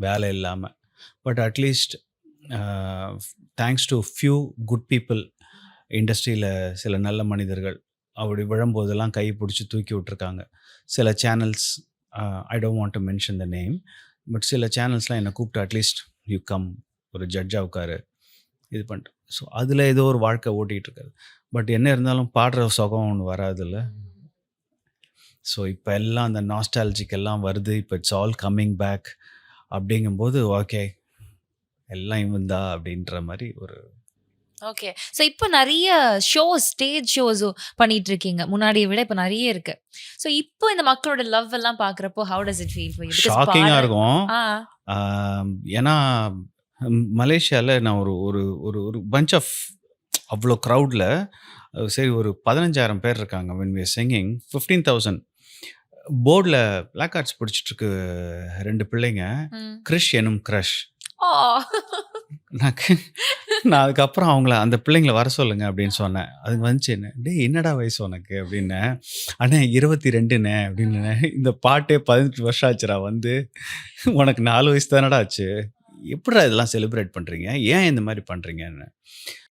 வேலை இல்லாம. But at least thanks to few good people இண்டஸ்ட்ரியில சில நல்ல மனிதர்கள் அப்படி விழும்போதெல்லாம் கை பிடிச்சி தூக்கி விட்டுருக்காங்க. சில channels I don't want to mention the name. But சில சேனல்ஸ்லாம் என்னை கூப்பிட்டு அட்லீஸ்ட் யூ கம் ஒரு ஜட்ஜா உட்காரு இது பண்ணிட்டு. ஸோ அதில் ஏதோ ஒரு வாழ்க்கை ஓட்டிகிட்டு இருக்காது. பட் என்ன இருந்தாலும் பாடுற சுகம் ஒன்று வராதுல்ல. ஸோ இப்போ எல்லாம் அந்த நாஸ்டாலஜிக் எல்லாம் வருது. இப்போ இட்ஸ் ஆல் கம்மிங் பேக் அப்படிங்கும்போது ஓகே எல்லாம் இவன் தான் அப்படின்ற மாதிரி ஒரு ஓகே. ஸோ இப்போ நெறைய ஷோஸ், ஸ்டேஜ் ஷோஸ் பண்ணிட்டு இருக்கீங்க. முன்னாடிய விட இப்போ நெறைய இருக்கு. ஸோ இப்போ இந்த மக்களோட லவ் எல்லாம் பார்க்குறப்போ how does it feel for you? Because ஷாக்கிங்காக இருக்கும். ஆ. ஏன்னா மலேசியாவில் நான் ஒரு ஒரு ஒரு ஒரு பஞ்ச் ஆஃப் அவ்வளோ க்ரௌடில் சரி ஒரு 15,000 பேர் இருக்காங்க. when we are singing 15,000 போர்டில் பிளாக் கார்ட்ஸ் பிடிச்சிட்ருக்கு 2 பிள்ளைங்க. ம். கிரிஷ் எனும் க்ரஷ். ஆ. நான் நான் அதுக்கப்புறம் அவங்கள அந்த பிள்ளைங்கள வர சொல்லுங்க அப்படின்னு சொன்னேன். அதுக்கு வந்துச்சு என்ன, டேய் என்னடா வயசு உனக்கு அப்படின்னேன். அண்ணே 22ண்ணே அப்படின்னு. இந்த பாட்டே 18 வருஷம் ஆச்சுடா வந்து, உனக்கு 4 வயசு தானடா ஆச்சு, எப்படிடா இதெல்லாம் செலிப்ரேட் பண்ணுறீங்க, ஏன் இந்த மாதிரி பண்ணுறீங்கன்னு.